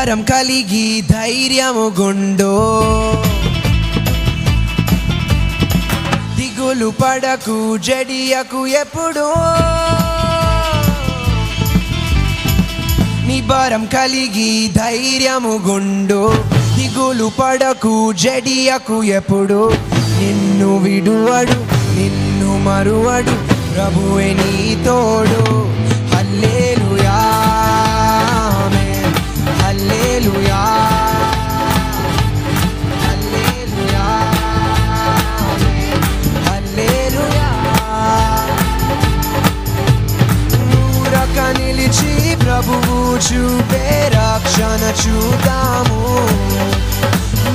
భారం కలిగి ధైర్యము గుండు, దిగులు పడకు జడియకు ఎప్పుడు. నీ భారం కలిగి ధైర్యము గుండు, దిగులు పడకు జడియకు ఎప్పుడు. నిన్ను విడువడు నిన్ను మరువడు ప్రభువే నీ తోడు. హల్లెలూయా ఆమేన్, హల్లెలూయా హల్లెలూయా ఆమేన్, హల్లెలూయా. ఊరక నిలిచి ప్రభువు చూపే రక్షణ చూద్దాము.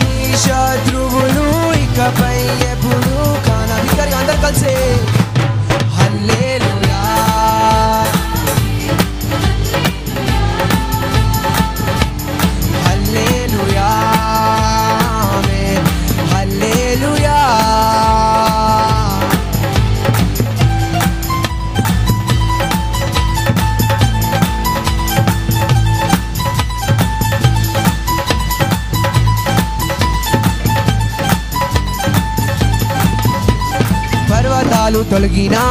నీ శత్రువులు ఇకపై ఎప్పుడు కానవికరి. అందరు కలిసి హల్లెలూయా హల్లెలూయా ఆమేన్, హల్లెలూయా. పర్వతాలు తొలగినా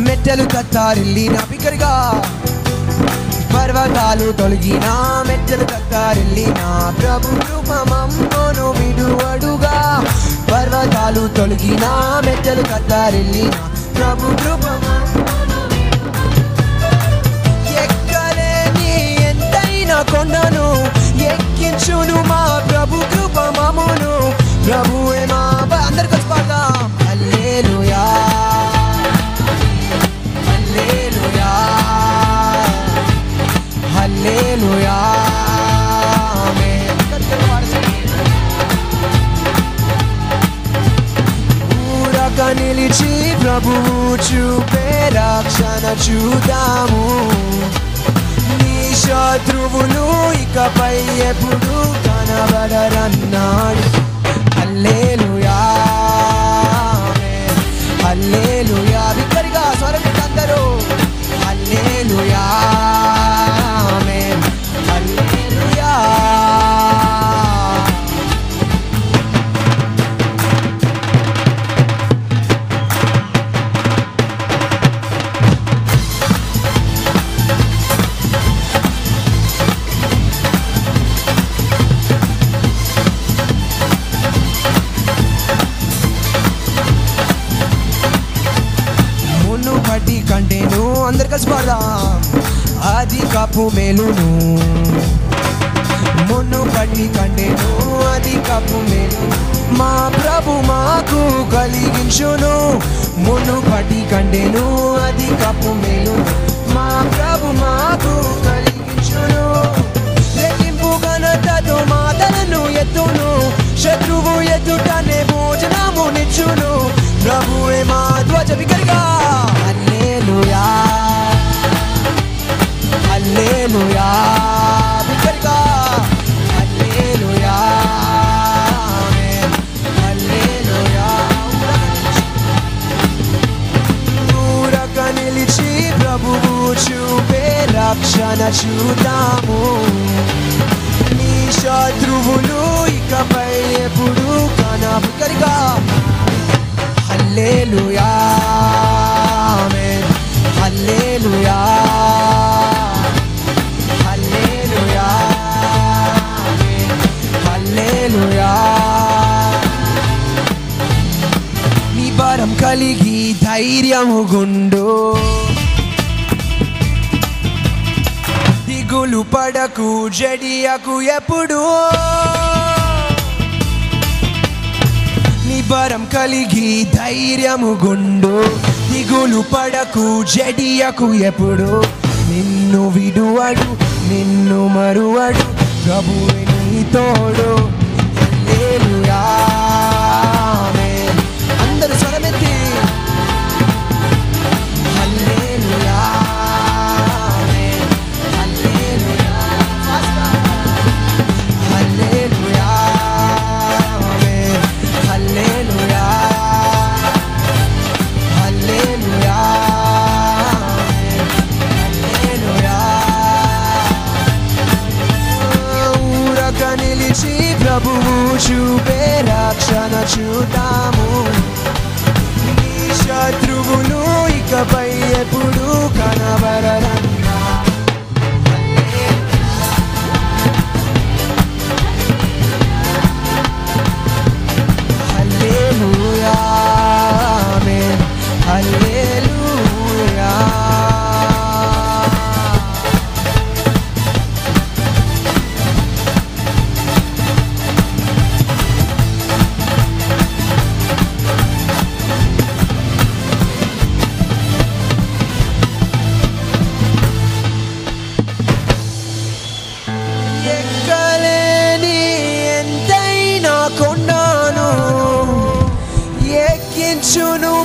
మెట్టలు కత్తారిల్లినా, బిగ్గరగా. పర్వతాలు తొలగినా మెట్టలు కత్తారిల్లినా ప్రభు కృప మమ్మును విడువడుగా. పర్వతాలు తొలగినా మెట్టలు కత్తారిల్లినా ప్రభు కృప ఎక్కలేని ఎంతైనా కొండను ఎక్కించును మా ప్రభు కృప మమ్మును. ప్రభువే మా అందరు కలిసి పాడదాం. హల్లెలూయా హల్లెలూయా హల్లెలూయా ఆమేన్. ఊరక నిలిచి ప్రభువు చూపే రక్షణ చూద్దాము. నీ శత్రువులు ఇకపై ఎప్పుడు కనబడరన్నాడు. హల్లెలూయా ఆమేన్, హల్లెలూయా. బిగ్గరగా స్వరపెట్టి అందరూ హల్లెలూయా ఆమేన్, హల్లెలూయా. మునుపటి కంటేను అందరు కలిసి పాడదాం. అధికపు మేలును, మునుపటి కంటేను అధికపు మేలు మా ప్రభు మాకు కలిగించును. మునుపటి కంటేను అధికపు మేలు మా ప్రభు మాకు కలిగించును. రెట్టింపు ఘనతతో మాటలను ఎత్తును, శత్రువు ఎదుటనే భోజనము నిచ్చును. ప్రభువే మా ధ్వజ. బిగ్గరగా హల్లెలూయా హల్లెలూయా, బిగ్గరగా హల్లెలూయా ఆమేన్, హల్లెలూయా. ఊరక నిలిచి ప్రభువు చూపే రక్షణ చూద్దాము. నీ శత్రువులు ఇకపై ఎప్పుడు కనబడరుగా. హల్లెలూయా ఆమేన్, హల్లెలూయా హల్లెలూయా ఆమేన్, హల్లెలూయా. నీ భారం కలిగి ధైర్యము గుండు, దిగులు పడకు జడియకు ఎప్పుడు. నీ భారం కలిగి ధైర్యము గుండు, దిగులు పడకు జడియకు ఎప్పుడు. నిన్ను విడువడు నిన్ను మరువడు ప్రభువే నీ తోడు. హల్లెలూయా ఆమేన్. అందరూ స్వరమెత్తి హల్లెలూయా ఆమేన్, హల్లెలూయా హల్లెలూయా ఆమేన్, హల్లెలూయా హల్లెలూయా ఆమేన్, హల్లెలూయా.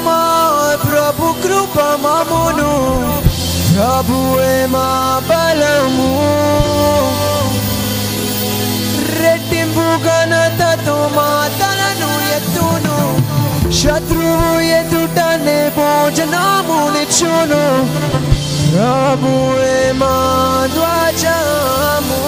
మా ప్రభు కృప మమ్మును, ప్రభువే మా బలము. రెట్టింపు ఘనతతో మా తలను ఎత్తును, శత్రువు ఎదుటనే భోజనమునిచ్చును. ప్రభువే మా ధ్వజము.